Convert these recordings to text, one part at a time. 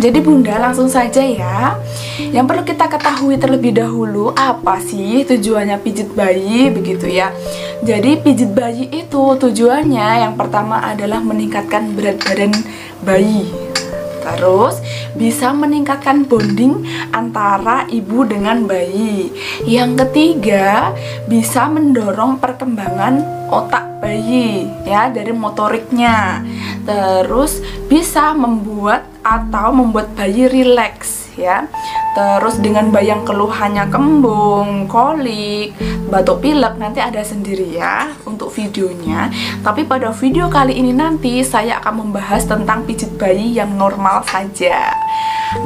Jadi bunda langsung saja ya. Yang perlu kita ketahui terlebih dahulu, apa sih tujuannya pijit bayi begitu ya. Jadi pijit bayi itu tujuannya yang pertama adalah meningkatkan berat badan bayi. Terus bisa meningkatkan bonding antara ibu dengan bayi. Yang ketiga, bisa mendorong perkembangan otak bayi ya, dari motoriknya. Terus bisa membuat bayi rileks ya. Terus dengan bayi yang keluhannya kembung, kolik, batuk pilek, nanti ada sendiri ya untuk videonya. Tapi pada video kali ini nanti saya akan membahas tentang pijit bayi yang normal saja.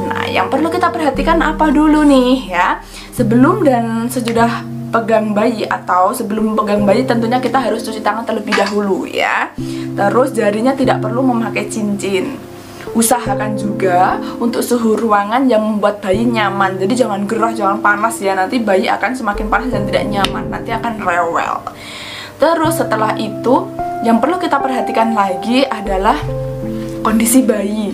Nah, yang perlu kita perhatikan apa dulu nih ya. Sebelum dan sesudah pegang bayi atau sebelum pegang bayi tentunya kita harus cuci tangan terlebih dahulu ya. Terus jarinya tidak perlu memakai cincin. Usahakan juga untuk suhu ruangan yang membuat bayi nyaman. Jadi jangan gerah, jangan panas ya. Nanti bayi akan semakin panas dan tidak nyaman. Nanti akan rewel. Terus setelah itu yang perlu kita perhatikan lagi adalah kondisi bayi.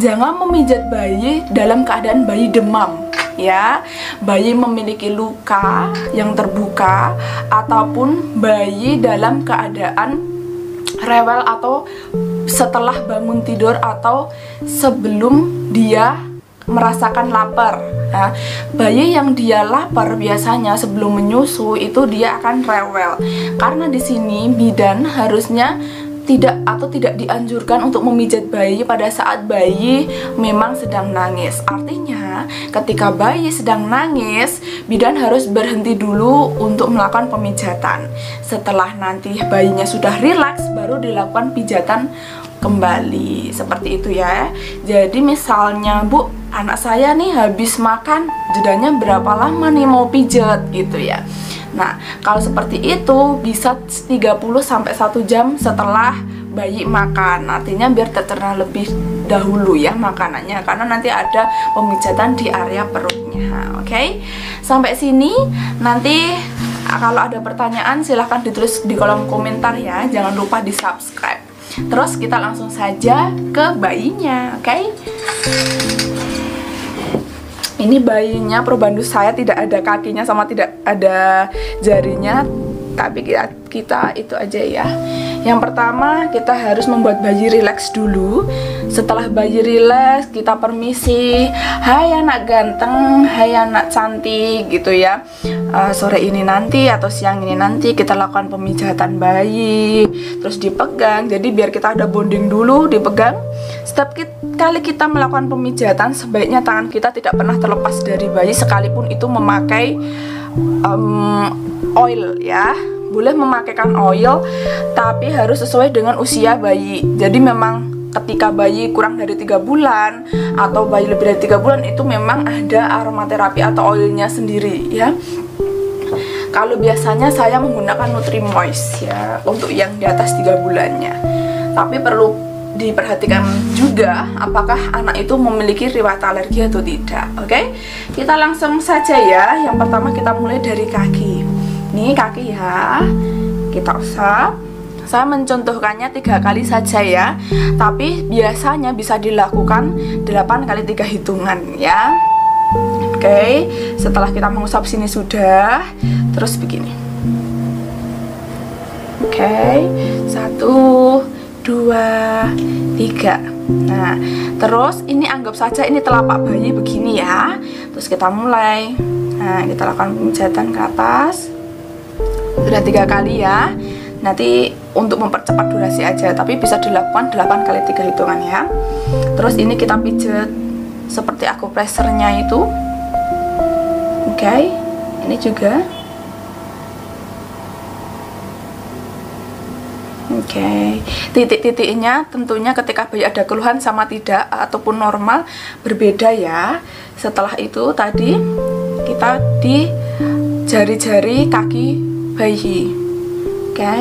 Jangan memijat bayi dalam keadaan bayi demam ya. Bayi memiliki luka yang terbuka ataupun bayi dalam keadaan rewel atau setelah bangun tidur atau sebelum dia merasakan lapar ya. Bayi yang dia lapar biasanya sebelum menyusu itu dia akan rewel. Karena di sini bidan harusnya tidak dianjurkan untuk memijat bayi pada saat bayi memang sedang nangis. Artinya ketika bayi sedang nangis, bidan harus berhenti dulu untuk melakukan pemijatan. Setelah nanti bayinya sudah rileks, baru dilakukan pijatan kembali. Seperti itu ya. Jadi misalnya, Bu, anak saya nih habis makan, jedanya berapa lama nih mau pijat gitu ya. Nah, kalau seperti itu bisa 30-1 jam setelah bayi makan. Artinya biar tercerna lebih dahulu ya makanannya, karena nanti ada pemijatan di area perutnya. Oke? Sampai sini nanti kalau ada pertanyaan silahkan ditulis di kolom komentar ya. Jangan lupa di-subscribe. Terus kita langsung saja ke bayinya, oke? Ini bayinya, probandus saya tidak ada kakinya sama tidak ada jarinya, tapi kita itu aja ya. Yang pertama kita harus membuat bayi rileks dulu. Setelah bayi rileks, kita permisi, hai anak ganteng, hai anak cantik gitu ya. Sore ini nanti atau siang ini nanti kita lakukan pemijatan bayi, terus dipegang. Jadi biar kita ada bonding dulu, dipegang. Setiap kali kita melakukan pemijatan, sebaiknya tangan kita tidak pernah terlepas dari bayi, sekalipun itu memakai oil ya. Boleh memakaikan oil, tapi harus sesuai dengan usia bayi. Jadi memang ketika bayi kurang dari 3 bulan atau bayi lebih dari 3 bulan itu memang ada aromaterapi atau oilnya sendiri ya. Kalau biasanya saya menggunakan Nutrimoist ya untuk yang di atas 3 bulannya. Tapi perlu diperhatikan juga apakah anak itu memiliki riwayat alergi atau tidak. Oke? Kita langsung saja ya. Yang pertama kita mulai dari kaki. Nih kaki ya, kita usap. Saya mencontohkannya 3 kali saja ya, tapi biasanya bisa dilakukan 8 kali 3 hitungan ya. Oke, setelah kita mengusap sini sudah, terus begini. Oke, 1, 2, 3. Nah, terus ini anggap saja ini telapak bayi begini ya. Terus kita mulai. Nah, kita lakukan pemijatan ke atas. Sudah 3 kali ya. Nanti untuk mempercepat durasi aja, tapi bisa dilakukan 8 kali 3 hitungan ya. Terus ini kita pijat seperti akupresernya itu. Oke, ini juga. Oke, titik-titiknya tentunya ketika bayi ada keluhan sama tidak ataupun normal berbeda ya. Setelah itu tadi kita di jari-jari kaki bayi. Oke.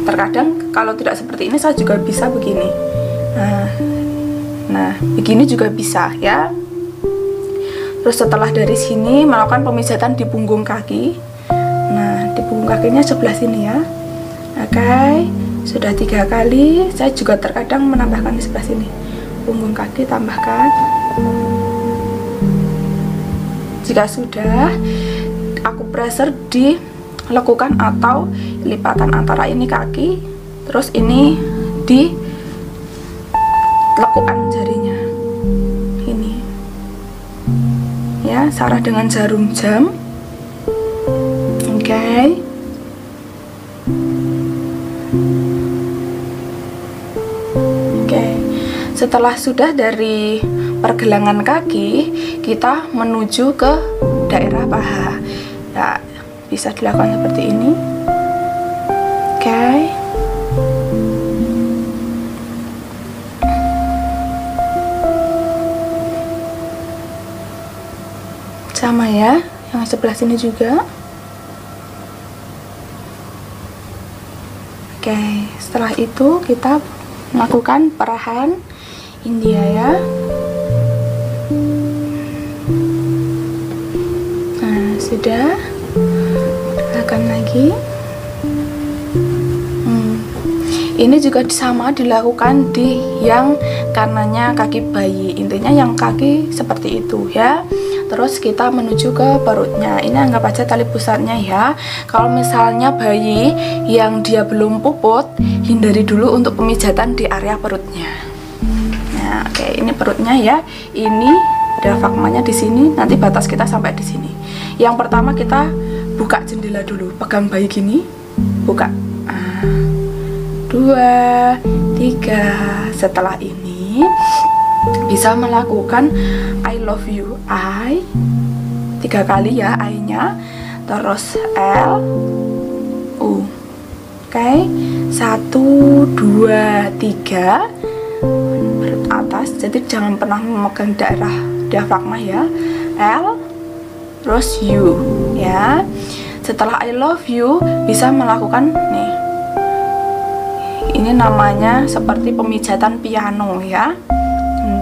Terkadang kalau tidak seperti ini saya juga bisa begini. Nah, begini juga bisa ya. Terus setelah dari sini melakukan pemijatan di punggung kaki. Nah, di punggung kakinya sebelah sini ya. Oke. Sudah 3 kali. Saya juga terkadang menambahkan di sebelah sini. Punggung kaki tambahkan. Jika sudah, aku pressure di lekukan atau lipatan antara ini kaki, terus ini di lekukan jarinya. Ini. Ya, sarah dengan jarum jam. Oke. Setelah sudah dari pergelangan kaki, kita menuju ke daerah paha. Ya, bisa dilakukan seperti ini. Oke. Sama ya, yang sebelah sini juga. Oke, setelah itu kita melakukan perahan India ya. Nah, sudah. Akan lagi. Ini juga sama dilakukan di yang kanannya kaki bayi. Intinya yang kaki seperti itu ya. Terus kita menuju ke perutnya. Ini anggap aja tali pusarnya ya. Kalau misalnya bayi yang dia belum puput, hindari dulu untuk pemijatan di area perutnya. Nah, oke, ini perutnya ya. Ini diafragmanya di sini. Nanti batas kita sampai di sini. Yang pertama kita buka jendela dulu. Pegang bayi gini, buka. 2, 3. Setelah ini bisa melakukan I love you. I 3 kali ya, I-nya. Terus L, U. Oke, 1, 2, 3. Atas, jadi jangan pernah memegang daerah diafragma ya. L, terus U ya. Setelah I love you bisa melakukan nih. Ini namanya seperti pemijatan piano ya.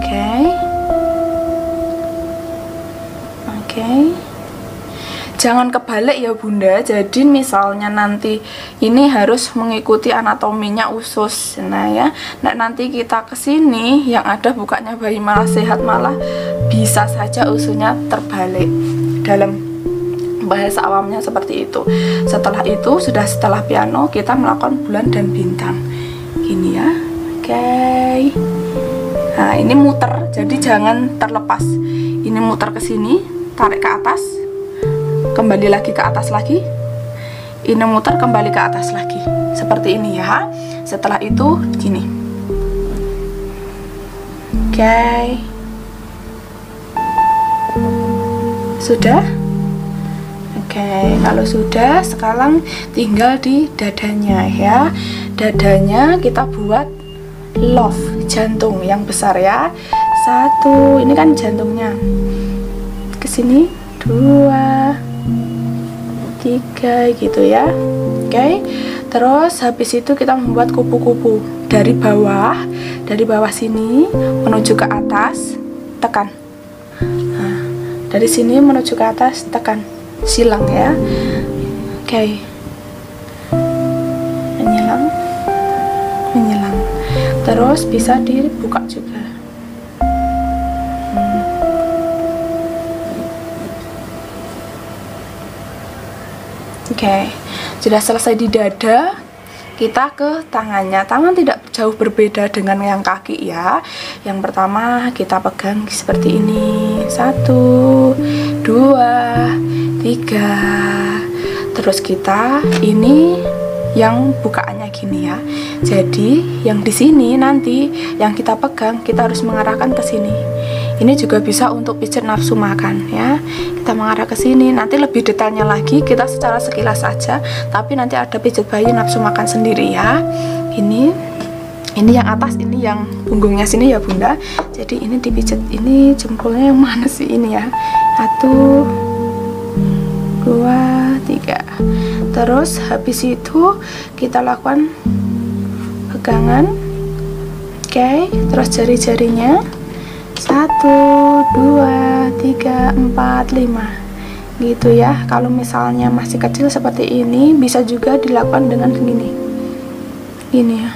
Oke. Jangan kebalik ya Bunda. Jadi misalnya nanti ini harus mengikuti anatominya usus. Nah ya, nanti kita kesini yang ada bukanya bayi malah sehat, malah bisa saja ususnya terbalik. Dalam bahasa awamnya seperti itu. Setelah itu, setelah piano kita melakukan bulan dan bintang. Gini ya. Oke. Nah, ini muter, jadi jangan terlepas. Ini muter ke sini, tarik ke atas, kembali lagi ke atas lagi. Ini muter, kembali ke atas lagi. Seperti ini ya. Setelah itu gini. Oke. Sudah? Oke, kalau sudah, sekarang tinggal di dadanya ya. Dadanya kita buat love, jantung yang besar ya. 1, ini kan jantungnya. Kesini 2, 3 gitu ya. Oke. Terus habis itu kita membuat kupu-kupu dari bawah sini menuju ke atas, tekan. Nah, dari sini menuju ke atas, tekan. Silang ya. Oke. Menyilang. Terus bisa dibuka juga. Oke, sudah selesai di dada, kita ke tangannya. Tangan tidak jauh berbeda dengan yang kaki ya. Yang pertama kita pegang seperti ini. 1, 2, 3. Terus kita ini yang bukaannya gini ya. Jadi yang di sini nanti yang kita pegang kita harus mengarahkan ke sini. Ini juga bisa untuk pijat nafsu makan ya. Kita mengarah ke sini. Nanti lebih detailnya lagi kita secara sekilas saja, tapi nanti ada pijat bayi nafsu makan sendiri ya. Ini yang atas, ini yang punggungnya sini ya Bunda. Jadi ini dipijat. Ini jempolnya yang mana sih ini ya? 1, 2, 3. Terus habis itu kita lakukan pegangan. Oke, terus jari-jarinya 1, 2, 3, 4, 5 gitu ya. Kalau misalnya masih kecil seperti ini bisa juga dilakukan dengan begini. Gini ya.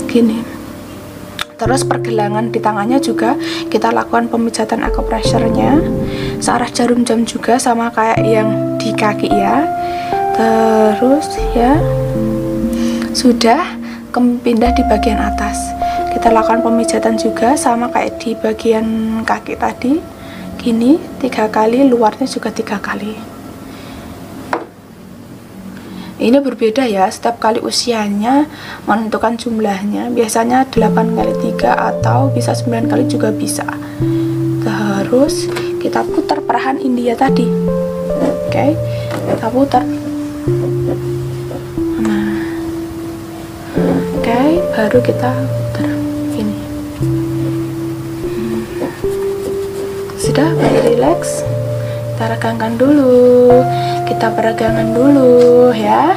Gini. Terus pergelangan di tangannya juga kita lakukan pemijatan acupressure-nya searah jarum jam juga, sama kayak yang di kaki ya. Terus ya sudah, pindah di bagian atas. Kita lakukan pemijatan juga sama kayak di bagian kaki tadi. Gini 3 kali, luarnya juga 3 kali. Ini berbeda ya, setiap kali usianya menentukan jumlahnya. Biasanya 8 kali 3 atau bisa 9 kali juga bisa. Terus kita putar perahan India tadi. Oke, kita putar. Nah, oke, baru kita putar ini. Sudah, baru relax. Kita regangkan dulu, kita peregangan dulu ya.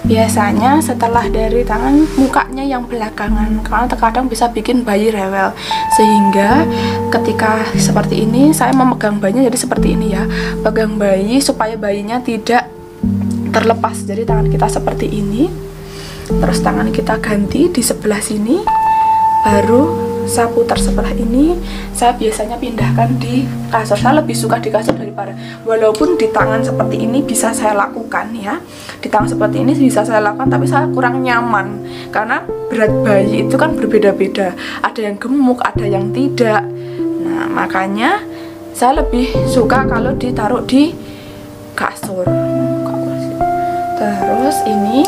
Biasanya setelah dari tangan, mukanya yang belakangan, karena terkadang bisa bikin bayi rewel. Sehingga ketika seperti ini, saya memegang bayinya jadi seperti ini ya. Pegang bayi supaya bayinya tidak terlepas. Jadi tangan kita seperti ini, terus tangan kita ganti di sebelah sini, baru saya putar sebelah ini. Saya biasanya pindahkan di kasur. Saya lebih suka di kasur daripada, walaupun di tangan seperti ini bisa saya lakukan ya, di tangan seperti ini bisa saya lakukan, tapi saya kurang nyaman karena berat bayi itu kan berbeda-beda, ada yang gemuk, ada yang tidak. Nah, makanya saya lebih suka kalau ditaruh di kasur. Terus ini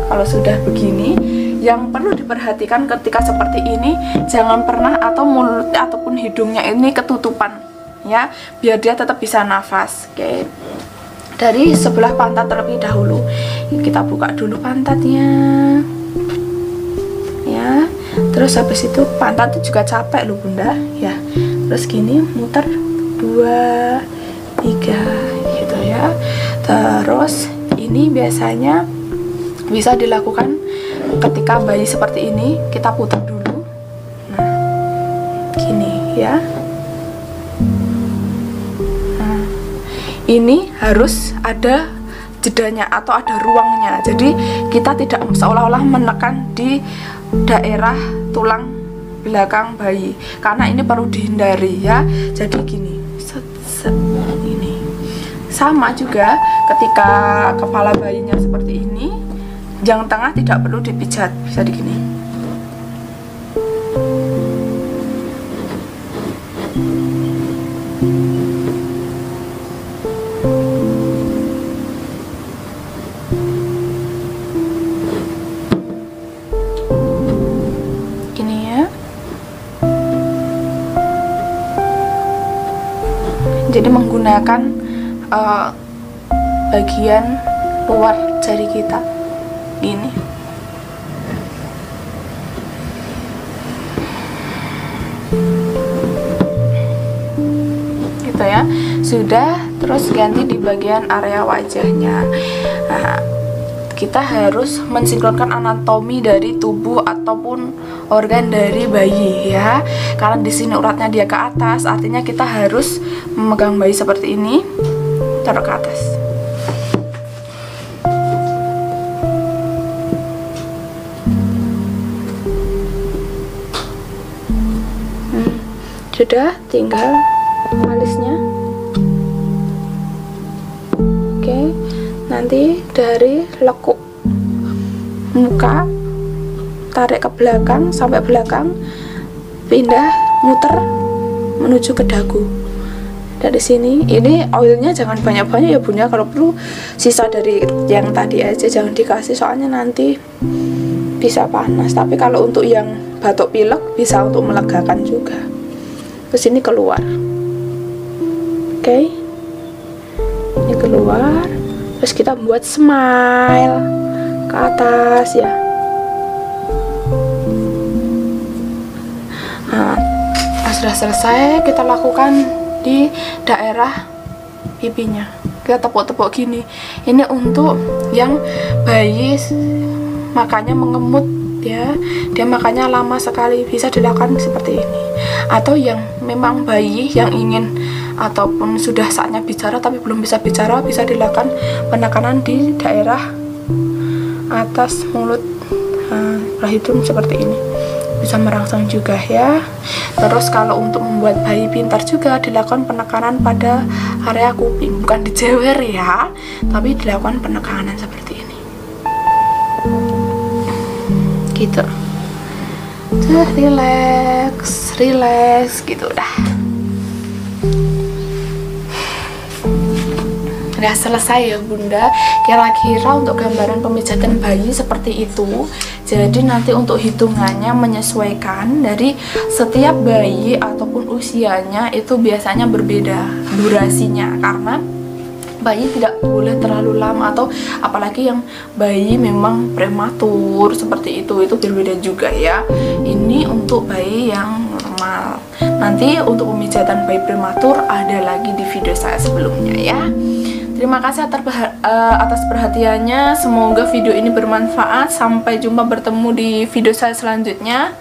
kalau sudah begini, yang perlu diperhatikan ketika seperti ini, jangan pernah atau mulutnya ataupun hidungnya ini ketutupan ya, biar dia tetap bisa nafas. Oke, dari sebelah pantat terlebih dahulu kita buka dulu pantatnya ya. Terus habis itu pantat itu juga capek loh bunda ya. Terus gini muter 2, 3 gitu ya. Terus ini biasanya bisa dilakukan ketika bayi seperti ini, kita putar dulu. Nah, gini ya. Nah, ini harus ada jedanya atau ada ruangnya. Jadi kita tidak seolah-olah menekan di daerah tulang belakang bayi, karena ini perlu dihindari ya. Jadi gini, set, set, ini. Sama juga ketika kepala bayinya seperti ini, yang tengah tidak perlu dipijat, bisa digini. Gini ya. Jadi menggunakan bagian luar jari kita. Gini. Gitu ya. Sudah, terus ganti di bagian area wajahnya. Nah, kita harus mensinkronkan anatomi dari tubuh ataupun organ dari bayi ya. Karena di sini uratnya dia ke atas, artinya kita harus memegang bayi seperti ini, taruh ke atas. Sudah, tinggal alisnya. Oke, nanti dari lekuk muka tarik ke belakang sampai belakang, pindah muter menuju ke dagu. Dari sini, ini oilnya jangan banyak-banyak ya bunda, kalau perlu sisa dari yang tadi aja, jangan dikasih soalnya nanti bisa panas. Tapi kalau untuk yang batuk pilek bisa untuk melegakan juga. Terus ini keluar. Oke, ini keluar. Terus kita buat smile ke atas ya. Nah, sudah selesai, kita lakukan di daerah pipinya. Kita tepuk-tepuk gini. Ini untuk yang bayi makanya mengemut ya, dia makanya lama sekali, bisa dilakukan seperti ini. Atau yang memang bayi yang ingin ataupun sudah saatnya bicara tapi belum bisa bicara, bisa dilakukan penekanan di daerah atas mulut, hidung seperti ini, bisa merangsang juga ya. Terus kalau untuk membuat bayi pintar juga dilakukan penekanan pada area kuping, bukan dijewer ya, tapi dilakukan penekanan seperti ini gitu. Relax, relax gitu dah. Udah selesai ya Bunda, kira-kira untuk gambaran pemijatan bayi seperti itu. Jadi nanti untuk hitungannya menyesuaikan dari setiap bayi ataupun usianya, itu biasanya berbeda durasinya, karena bayi tidak boleh terlalu lama, atau apalagi yang bayi memang prematur seperti itu berbeda juga ya. Ini untuk bayi yang normal. Nanti untuk pemijatan bayi prematur ada lagi di video saya sebelumnya ya. Terima kasih atas perhatiannya. Semoga video ini bermanfaat. Sampai jumpa bertemu di video saya selanjutnya.